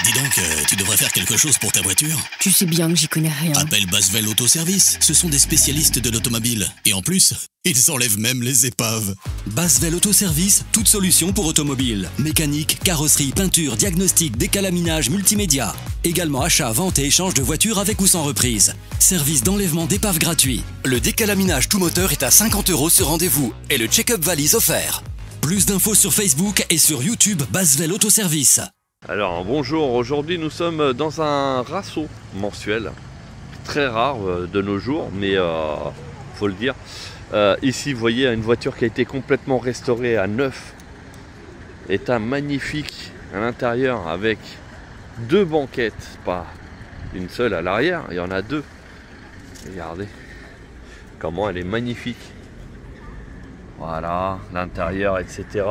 Dis donc, tu devrais faire quelque chose pour ta voiture. Tu sais bien que j'y connais rien. Appelle Basvel Autoservice, ce sont des spécialistes de l'automobile. Et en plus, ils enlèvent même les épaves. Basvel Autoservice, toute solution pour automobile. Mécanique, carrosserie, peinture, diagnostic, décalaminage, multimédia. Également achat, vente et échange de voitures avec ou sans reprise. Service d'enlèvement d'épave gratuit. Le décalaminage tout moteur est à 50 € sur rendez-vous et le check-up valise offert. Plus d'infos sur Facebook et sur YouTube Basvel Autoservice. Alors bonjour, aujourd'hui nous sommes dans un rasso mensuel, très rare de nos jours, mais faut le dire. Ici vous voyez une voiture qui a été complètement restaurée à neuf, état magnifique à l'intérieur avec deux banquettes, pas une seule à l'arrière, il y en a deux. Regardez comment elle est magnifique. Voilà, l'intérieur, etc.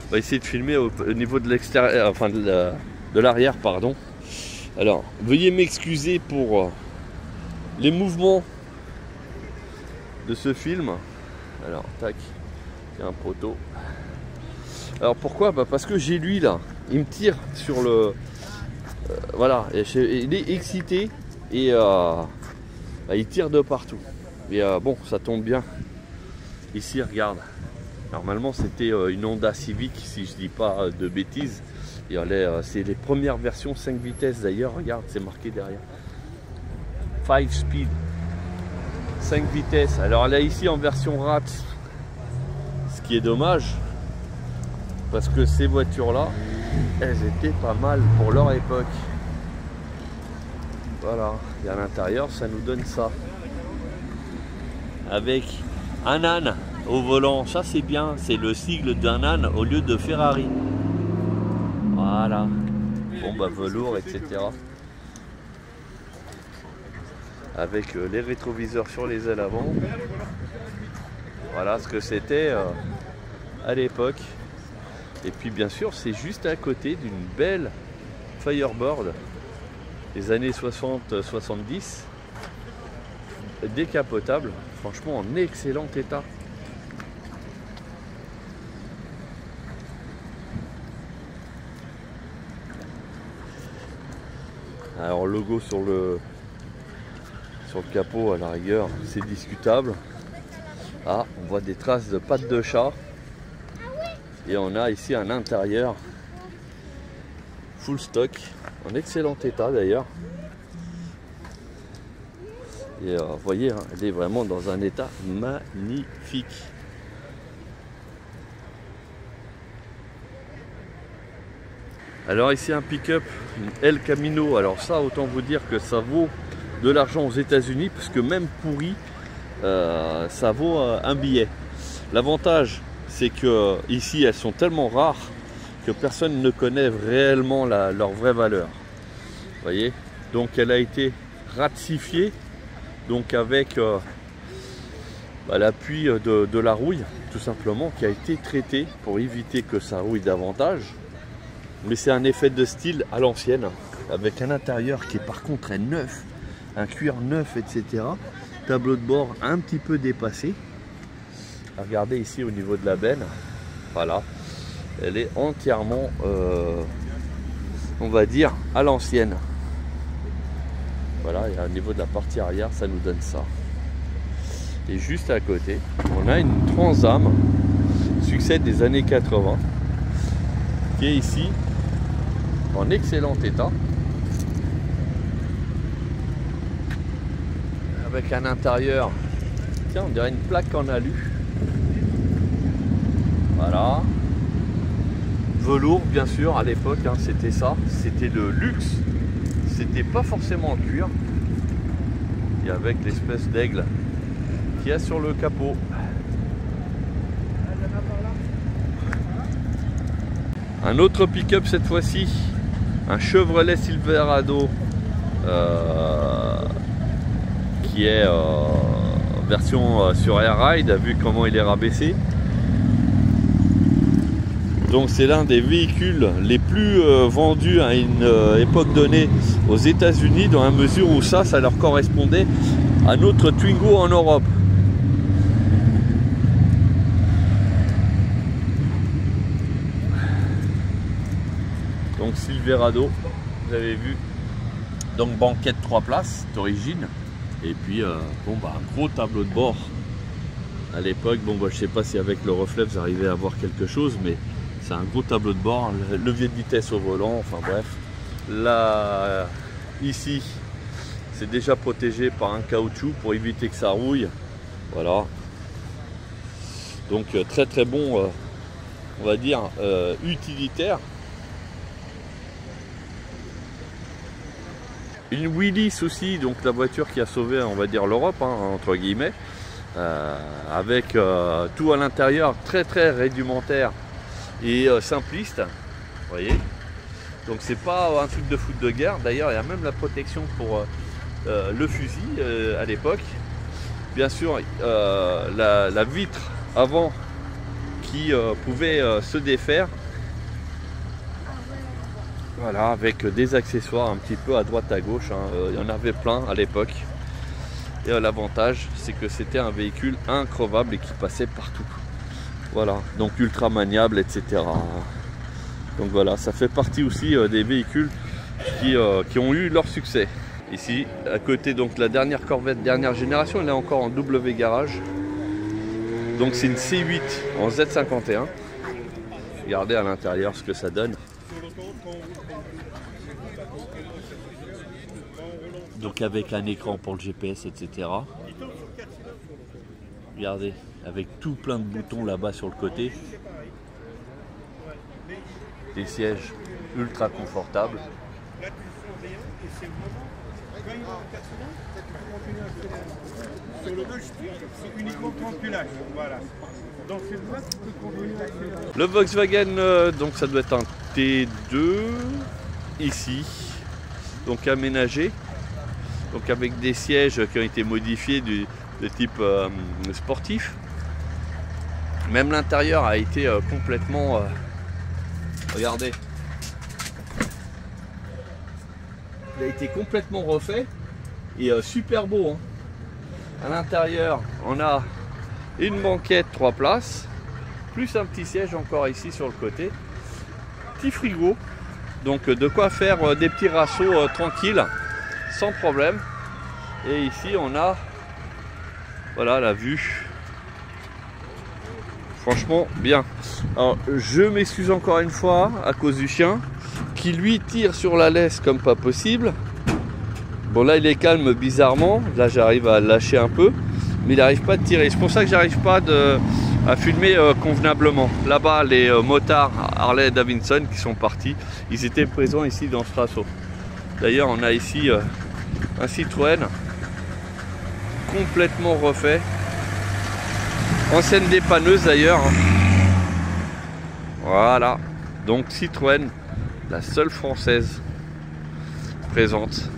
On va essayer de filmer au niveau de l'extérieur, enfin de l'arrière, pardon. Alors, veuillez m'excuser pour les mouvements de ce film. Alors, tac, il y a un poteau. Alors pourquoi? Parce que j'ai lui là, il me tire sur le... voilà, il est excité et il tire de partout. Et bon, ça tombe bien. Ici, regarde. Normalement, c'était une Honda Civic, si je dis pas de bêtises. C'est les premières versions 5 vitesses d'ailleurs. Regarde, c'est marqué derrière. 5 speed. 5 vitesses. Alors, elle est ici en version RAT. Ce qui est dommage. Parce que ces voitures-là, elles étaient pas mal pour leur époque. Voilà. Et à l'intérieur, ça nous donne ça. Avec un âne au volant, ça c'est bien, c'est le sigle d'un âne au lieu de Ferrari. Voilà. Bon bah velours, etc. Avec les rétroviseurs sur les ailes avant. Voilà ce que c'était à l'époque. Et puis bien sûr c'est juste à côté d'une belle Firebird des années 60-70. Décapotable, franchement en excellent état. Alors logo sur le capot à la rigueur, c'est discutable. Ah, on voit des traces de pattes de chat. Et on a ici un intérieur full stock, en excellent état d'ailleurs. Et vous voyez, hein, elle est vraiment dans un état magnifique. Alors ici un pick-up, une El Camino. Alors ça, autant vous dire que ça vaut de l'argent aux États-Unis, parce que même pourri, ça vaut un billet. L'avantage, c'est que ici, elles sont tellement rares que personne ne connaît réellement leur vraie valeur. Vous voyez, donc elle a été ratifiée. Donc avec l'appui de la rouille, tout simplement, qui a été traité pour éviter que ça rouille davantage. Mais c'est un effet de style à l'ancienne, avec un intérieur qui par contre est neuf, un cuir neuf, etc. Tableau de bord un petit peu dépassé. Regardez ici au niveau de la benne, voilà, elle est entièrement, on va dire, à l'ancienne. Voilà, et au niveau de la partie arrière, ça nous donne ça. Et juste à côté, on a une Trans Am, succès des années 80, qui est ici, en excellent état. Avec un intérieur, tiens, on dirait une plaque en alu. Voilà. Velours, bien sûr, à l'époque, hein, c'était ça, c'était le luxe. C'était pas forcément le cuir. Et avec l'espèce d'aigle qu'il y a sur le capot. Un autre pick-up cette fois-ci, un Chevrolet Silverado qui est version sur Air Ride, vu comment il est rabaissé. Donc c'est l'un des véhicules les plus vendus à une époque donnée aux États-Unis, dans la mesure où ça leur correspondait à notre Twingo en Europe. Donc donc Silverado, vous avez vu. Donc banquette 3 places d'origine. Et puis bon bah un gros tableau de bord. À l'époque, bon bah je sais pas si avec le reflet vous arrivez à voir quelque chose, mais c'est un gros tableau de bord, levier de vitesse au volant, enfin bref. Là, ici, c'est déjà protégé par un caoutchouc pour éviter que ça rouille. Voilà. Donc très très bon, on va dire, utilitaire. Une Willys aussi, donc la voiture qui a sauvé, on va dire, l'Europe, hein, entre guillemets, avec tout à l'intérieur très très rudimentaire et simpliste, vous voyez. Donc c'est pas un truc de foot de guerre. D'ailleurs, il y a même la protection pour le fusil à l'époque. Bien sûr, la vitre avant qui pouvait se défaire. Voilà, avec des accessoires un petit peu à droite à gauche, hein. Il y en avait plein à l'époque. Et l'avantage, c'est que c'était un véhicule increvable et qui passait partout. Voilà, donc ultra maniable, etc. Donc voilà, ça fait partie aussi des véhicules qui ont eu leur succès. Ici, à côté, donc la dernière Corvette, dernière génération, elle est encore en W garage. Donc c'est une C8 en Z51. Regardez à l'intérieur ce que ça donne. Donc avec un écran pour le GPS, etc. Regardez, avec tout plein de boutons là-bas sur le côté. Des sièges ultra confortables. Le Volkswagen, donc ça doit être un T2 ici, donc aménagé, donc avec des sièges qui ont été modifiés de type sportif. Même l'intérieur a été complètement, regardez, il a été complètement refait et super beau, hein. À l'intérieur, on a une banquette 3 places, plus un petit siège encore ici sur le côté. Petit frigo, donc de quoi faire des petits rassos tranquilles, sans problème. Et ici, on a, voilà, la vue. Franchement, bien. Alors, je m'excuse encore une fois à cause du chien, qui lui tire sur la laisse comme pas possible. Bon là il est calme bizarrement, là j'arrive à lâcher un peu, mais il n'arrive pas à tirer. C'est pour ça que j'arrive pas à filmer convenablement. Là-bas les motards Harley Davidson qui sont partis, ils étaient présents ici dans ce traceau. D'ailleurs on a ici un Citroën complètement refait. Ancienne dépanneuse d'ailleurs. Voilà, donc Citroën, la seule française présente.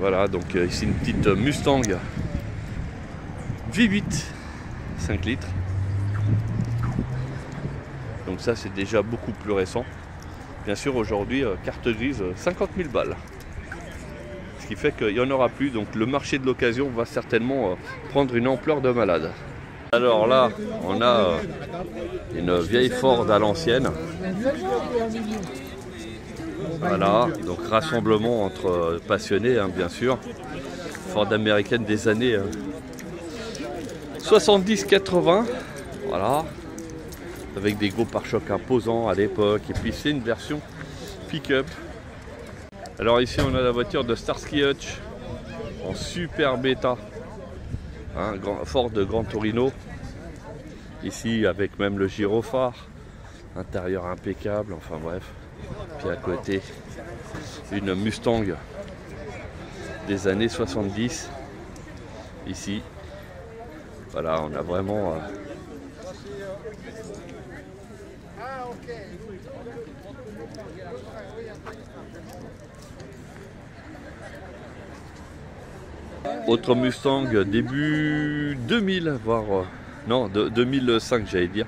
Voilà, donc ici une petite Mustang V8 5 litres. Donc ça c'est déjà beaucoup plus récent. Bien sûr aujourd'hui carte grise 50 000 balles. Ce qui fait qu'il n'y en aura plus, donc le marché de l'occasion va certainement prendre une ampleur de malade. Alors là on a une vieille Ford à l'ancienne. Voilà, donc rassemblement entre passionnés, hein, bien sûr. Ford américaine des années 70-80. Voilà, avec des gros pare-chocs imposants à l'époque. Et puis c'est une version pick-up. Alors ici on a la voiture de Starsky Hutch en super bêta, hein, Ford Gran Torino. Ici avec même le gyrophare, intérieur impeccable, enfin bref. Puis à côté, une Mustang des années 70. Ici, voilà, on a vraiment autre Mustang début 2000, voire non, de 2005 j'allais dire,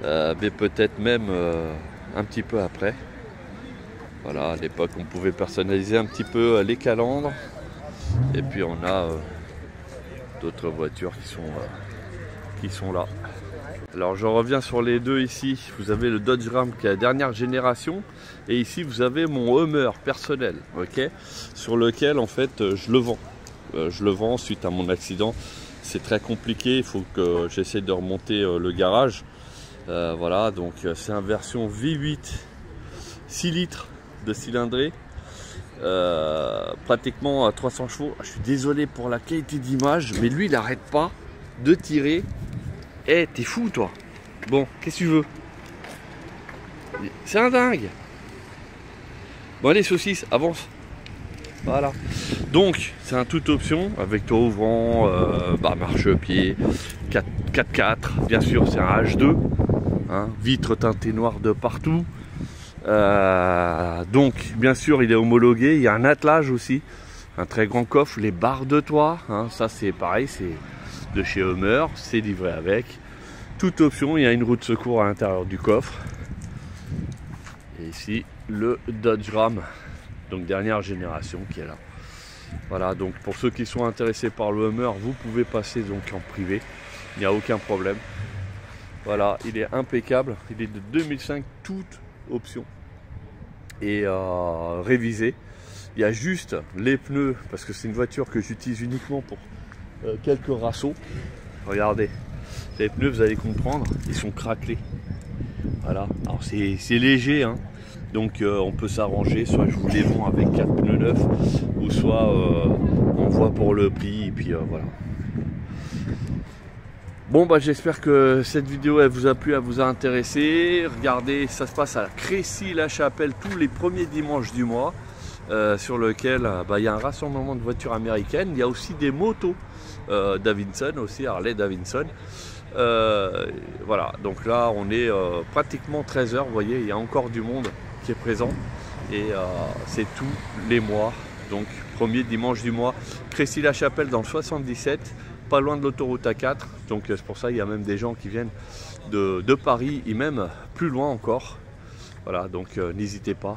mais peut-être même un petit peu après. Voilà, à l'époque on pouvait personnaliser un petit peu les calandres. Et puis on a d'autres voitures qui sont là. Alors je reviens sur les deux ici. Vous avez le Dodge Ram qui est la dernière génération. Et ici vous avez mon Hummer personnel, ok, sur lequel en fait je le vends. Je le vends suite à mon accident. C'est très compliqué, il faut que j'essaie de remonter le garage. Voilà, donc c'est une version V8 6 litres de cylindrée. Pratiquement à 300 chevaux. Je suis désolé pour la qualité d'image, mais lui il n'arrête pas de tirer. Eh, t'es fou toi. Bon, qu'est-ce que tu veux? C'est un dingue. Bon allez saucisse, avance. Voilà. Donc c'est un toute option avec toit ouvrant, marchepied, 4x4, bien sûr c'est un H2, hein, vitre teintée noire de partout. Donc bien sûr il est homologué, il y a un attelage aussi, un très grand coffre, les barres de toit, hein, ça c'est pareil, c'est de chez Hummer, c'est livré avec. Toute option, il y a une roue de secours à l'intérieur du coffre. Et ici le Dodge Ram, donc dernière génération qui est là. Voilà, donc pour ceux qui sont intéressés par le Hummer, vous pouvez passer donc en privé, il n'y a aucun problème. Voilà, il est impeccable, il est de 2005, toute option et révisé. Il y a juste les pneus, parce que c'est une voiture que j'utilise uniquement pour quelques rassos. Regardez, les pneus, vous allez comprendre, ils sont craquelés. Voilà, alors c'est léger, hein. Donc on peut s'arranger, soit je vous les vends avec 4 pneus neufs, ou soit on voit pour le prix, et puis voilà. Bon bah j'espère que cette vidéo elle vous a plu, elle vous a intéressé. Regardez, ça se passe à Crécy-la-Chapelle tous les premiers dimanches du mois, sur lequel il y a un rassemblement de voitures américaines. Il y a aussi des motos Davidson, aussi Harley Davidson. Voilà, donc là on est pratiquement 13h, vous voyez, il y a encore du monde qui est présent. Et c'est tous les mois, donc premier dimanche du mois, Crécy-la-Chapelle dans le 77. Pas loin de l'autoroute A4, donc c'est pour ça qu'il y a même des gens qui viennent de Paris et même plus loin encore. Voilà, donc n'hésitez pas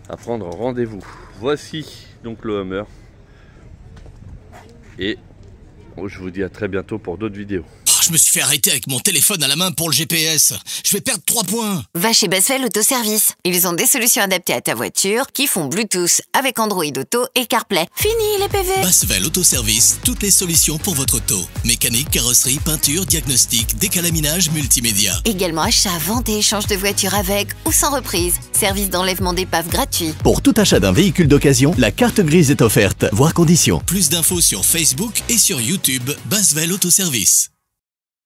à prendre rendez-vous. Voici donc le Hummer et je vous dis à très bientôt pour d'autres vidéos. Je me suis fait arrêter avec mon téléphone à la main pour le GPS. Je vais perdre 3 points. Va chez Basvel Autoservice. Ils ont des solutions adaptées à ta voiture qui font Bluetooth avec Android Auto et CarPlay. Fini les PV. Basvel Autoservice, toutes les solutions pour votre auto. Mécanique, carrosserie, peinture, diagnostic, décalaminage, multimédia. Également achat, vente et échange de voitures avec ou sans reprise. Service d'enlèvement d'épave gratuit. Pour tout achat d'un véhicule d'occasion, la carte grise est offerte, voire conditions. Plus d'infos sur Facebook et sur YouTube, Basvel Autoservice.